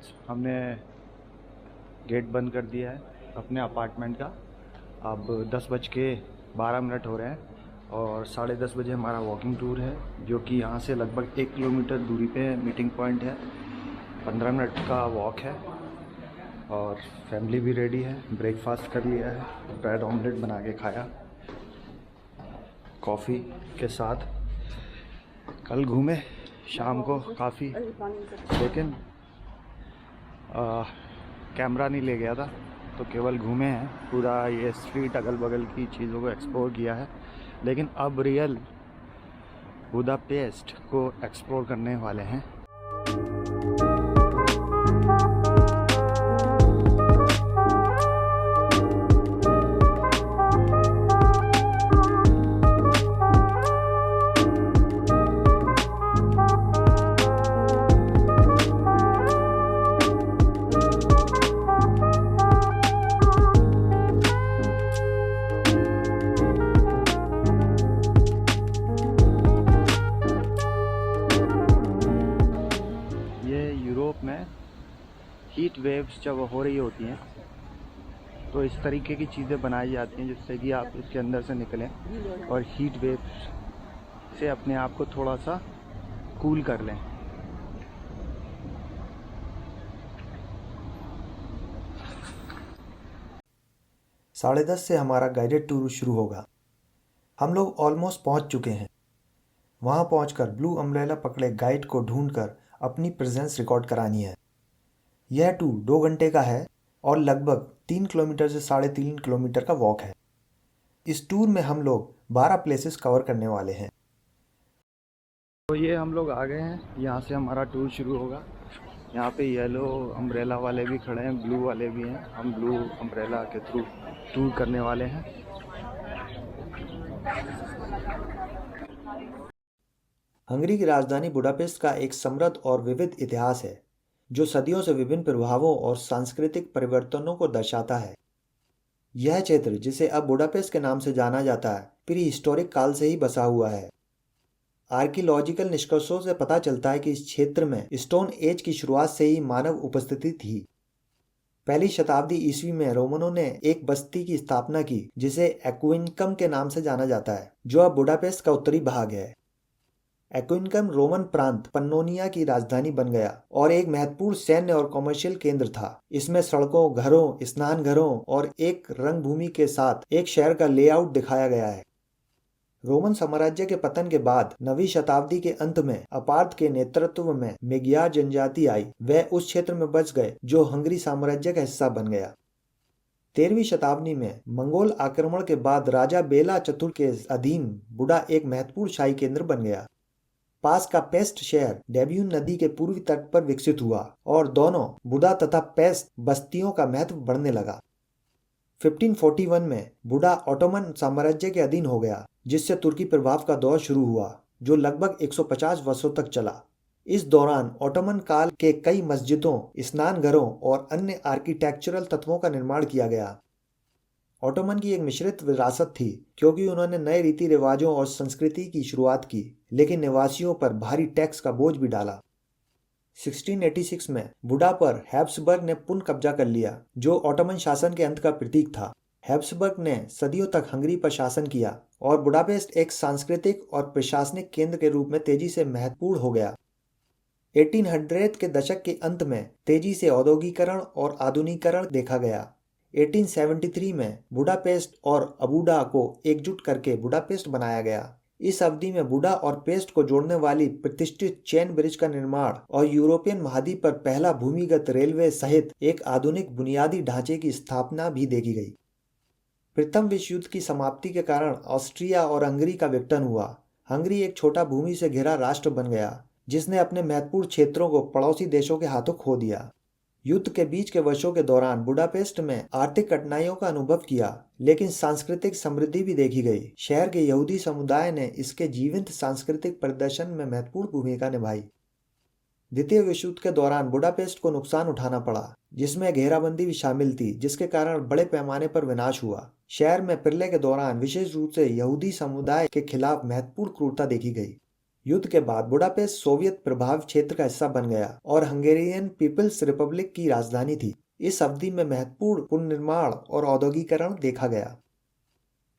Guides, हमने gate बंद कर दिया है अपने अपार्टमेंट का। अब 10:12 हो रहे हैं और 10:30 बजे हमारा वॉकिंग टूर है, जो कि यहाँ से लगभग 1 किलोमीटर दूरी पे मीटिंग पॉइंट है। 15 मिनट का वॉक है और फैमिली भी रेडी है। ब्रेकफास्ट कर लिया है, ब्रेड ऑमलेट बना के खाया कॉफ़ी के साथ। कल घूमे शाम को काफ़ी, लेकिन कैमरा नहीं ले गया था, तो केवल घूमे हैं। पूरा ये स्ट्रीट अगल बगल की चीज़ों को एक्सप्लोर किया है। लेकिन अब रियल बुडापेस्ट को एक्सप्लोर करने वाले हैं। यूरोप में हीट वेव्स जब हो रही होती हैं तो इस तरीके की चीज़ें बनाई जाती हैं जिससे कि आप इसके अंदर से निकलें और हीट वेव्स से अपने आप को थोड़ा सा कूल कर लें। साढ़े 10 से हमारा गाइडेड टूर शुरू होगा। हम लोग ऑलमोस्ट पहुंच चुके हैं। वहां पहुंचकर ब्लू अम्ब्रेला पकड़े गाइड को ढूंढकर अपनी प्रेजेंस रिकॉर्ड करानी है। यह टूर 2 घंटे का है और लगभग 3 किलोमीटर से 3.5 किलोमीटर का वॉक है। इस टूर में हम लोग 12 प्लेसेस कवर करने वाले हैं। तो ये हम लोग आ गए हैं, यहाँ से हमारा टूर शुरू होगा। यहाँ पे येलो अम्ब्रेला वाले भी खड़े हैं, ब्लू वाले भी हैं। हम ब्लू अम्ब्रेला के थ्रू टूर करने वाले हैं। हंगरी की राजधानी बुडापेस्ट का एक समृद्ध और विविध इतिहास है, जो सदियों से विभिन्न प्रभावों और सांस्कृतिक परिवर्तनों को दर्शाता है। यह क्षेत्र, जिसे अब बुडापेस्ट के नाम से जाना जाता है, प्री हिस्टोरिक काल से ही बसा हुआ है। आर्कियोलॉजिकल निष्कर्षों से पता चलता है कि इस क्षेत्र में स्टोन एज की शुरुआत से ही मानव उपस्थिति थी। पहली शताब्दी ईस्वी में रोमनों ने एक बस्ती की स्थापना की जिसे एक्विनकम के नाम से जाना जाता है, जो अब बुडापेस्ट का उत्तरी भाग है। एक्विनकम रोमन प्रांत पन्नोनिया की राजधानी बन गया और एक महत्वपूर्ण सैन्य और कॉमर्शियल केंद्र था। इसमें सड़कों, घरों, स्नान घरों और एक रंगभूमि के साथ एक शहर का लेआउट दिखाया गया है। रोमन साम्राज्य के पतन के बाद 9वीं शताब्दी के अंत में अपार्थ के नेतृत्व में मेगियार जनजाति आई। वह उस क्षेत्र में बच गए जो हंगरी साम्राज्य का हिस्सा बन गया। 13वीं शताब्दी में मंगोल आक्रमण के बाद राजा बेला चतुर्थ के अधीन बुडा एक महत्वपूर्ण शाही केंद्र बन गया। पास का पेस्ट शहर डेब्यून नदी के पूर्वी तट पर विकसित हुआ और दोनों बुडा तथा पेस्ट बस्तियों का महत्व बढ़ने लगा। 1541 में बुडा ऑटोमन साम्राज्य के अधीन हो गया, जिससे तुर्की प्रभाव का दौर शुरू हुआ, जो लगभग 150 वर्षों तक चला। इस दौरान ऑटोमन काल के कई मस्जिदों, स्नानघरों और अन्य आर्किटेक्चरल तत्वों का निर्माण किया गया। ऑटोमन की एक मिश्रित विरासत थी, क्योंकि उन्होंने नए रीति रिवाजों और संस्कृति की शुरुआत की, लेकिन निवासियों पर भारी टैक्स का बोझ भी डाला। 1686 में बुडा पर हैब्सबर्ग ने पुनः कब्जा कर लिया, जो ऑटोमन शासन के अंत का प्रतीक था। हैब्सबर्ग ने सदियों तक हंगरी पर शासन किया और बुडापेस्ट एक सांस्कृतिक और प्रशासनिक केंद्र के रूप में तेजी से महत्वपूर्ण हो गया। 1800 के दशक के अंत में तेजी से औद्योगिकरण और आधुनिकीकरण देखा गया। 1873 में बुडापेस्ट और अबूडा को एकजुट करके बुडापेस्ट बनाया गया। इस अवधि में बुडा और पेस्ट को जोड़ने वाली प्रतिष्ठित चेन ब्रिज का निर्माण और यूरोपियन महाद्वीप पर पहला भूमिगत रेलवे सहित एक आधुनिक बुनियादी ढांचे की स्थापना भी देखी गई। प्रथम विश्व युद्ध की समाप्ति के कारण ऑस्ट्रिया और हंगरी का विघटन हुआ। हंगरी एक छोटा भूमि से घिरा राष्ट्र बन गया, जिसने अपने महत्वपूर्ण क्षेत्रों को पड़ोसी देशों के हाथों खो दिया। युद्ध के बीच के वर्षों के दौरान बुडापेस्ट में आर्थिक कठिनाइयों का अनुभव किया, लेकिन सांस्कृतिक समृद्धि भी देखी गई। शहर के यहूदी समुदाय ने इसके जीवंत सांस्कृतिक प्रदर्शन में महत्वपूर्ण भूमिका निभाई। द्वितीय विश्व युद्ध के दौरान बुडापेस्ट को नुकसान उठाना पड़ा, जिसमें घेराबंदी भी शामिल थी, जिसके कारण बड़े पैमाने पर विनाश हुआ। शहर में प्रलय के दौरान विशेष रूप से यहूदी समुदाय के खिलाफ महत्वपूर्ण क्रूरता देखी गई। युद्ध के बाद बुडापेस्ट सोवियत प्रभाव क्षेत्र का हिस्सा बन गया और हंगेरियन पीपल्स रिपब्लिक की राजधानी थी। इस अवधि में महत्वपूर्ण पुनर्निर्माण और औद्योगिकरण देखा गया।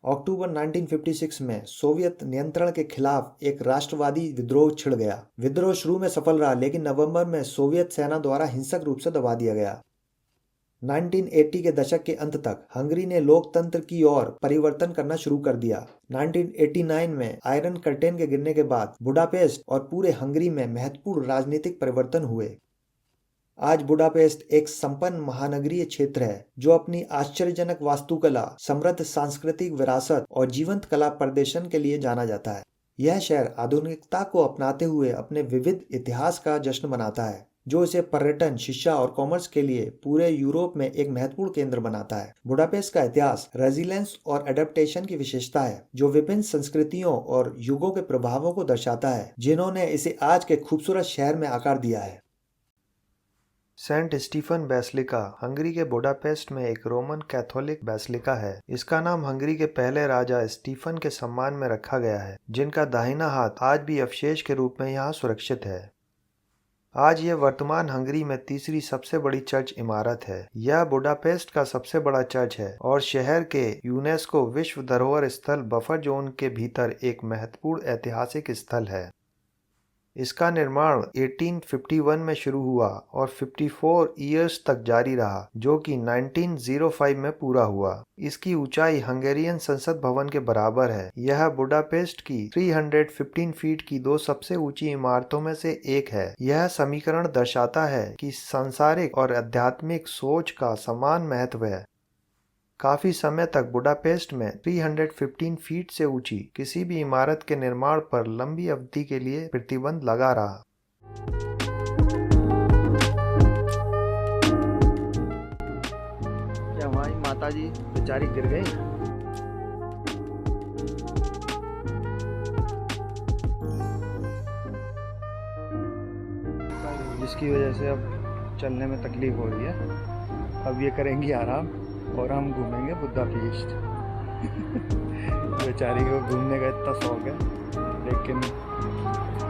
अक्टूबर 1956 में सोवियत नियंत्रण के खिलाफ एक राष्ट्रवादी विद्रोह छिड़ गया। विद्रोह शुरू में सफल रहा, लेकिन नवंबर में सोवियत सेना द्वारा हिंसक रूप से दबा दिया गया। 1980 के दशक के अंत तक हंगरी ने लोकतंत्र की ओर परिवर्तन करना शुरू कर दिया। 1989 में आयरन कर्टेन के गिरने के बाद बुडापेस्ट और पूरे हंगरी में महत्वपूर्ण राजनीतिक परिवर्तन हुए। आज बुडापेस्ट एक संपन्न महानगरीय क्षेत्र है जो अपनी आश्चर्यजनक वास्तुकला, समृद्ध सांस्कृतिक विरासत और जीवंत कला प्रदर्शन के लिए जाना जाता है। यह शहर आधुनिकता को अपनाते हुए अपने विविध इतिहास का जश्न मनाता है, जो इसे पर्यटन, शिक्षा और कॉमर्स के लिए पूरे यूरोप में एक महत्वपूर्ण केंद्र बनाता है। बुडापेस्ट का इतिहास रेजिलेंस और एडेप्टेशन की विशेषता है, जो विभिन्न संस्कृतियों और युगों के प्रभावों को दर्शाता है, जिन्होंने इसे आज के खूबसूरत शहर में आकार दिया है। सेंट स्टीफन बेसिलिका हंगरी के बुडापेस्ट में एक रोमन कैथोलिक बेसिलिका है। इसका नाम हंगरी के पहले राजा स्टीफन के सम्मान में रखा गया है, जिनका दाहिना हाथ आज भी अवशेष के रूप में यहाँ सुरक्षित है। आज यह वर्तमान हंगरी में तीसरी सबसे बड़ी चर्च इमारत है। यह बुडापेस्ट का सबसे बड़ा चर्च है और शहर के यूनेस्को विश्व धरोहर स्थल बफर जोन के भीतर एक महत्वपूर्ण ऐतिहासिक स्थल है। इसका निर्माण 1851 में शुरू हुआ और 54 इयर्स तक जारी रहा, जो कि 1905 में पूरा हुआ। इसकी ऊंचाई हंगेरियन संसद भवन के बराबर है। यह बुडापेस्ट की 315 फीट की दो सबसे ऊंची इमारतों में से एक है। यह समीकरण दर्शाता है कि सांसारिक और आध्यात्मिक सोच का समान महत्व है। काफी समय तक बुडापेस्ट में 315 फीट से ऊंची किसी भी इमारत के निर्माण पर लंबी अवधि के लिए प्रतिबंध लगा रहा। क्या हमारी माता जी बेचारी गिर गई? जिसकी वजह से अब चलने में तकलीफ हो रही है। अब ये करेंगी आराम और हम घूमेंगे बुडापेस्ट। बेचारी को घूमने का इतना शौक है, लेकिन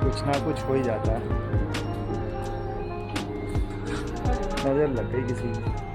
कुछ ना कुछ हो ही जाता है। नज़र लग गई किसी की।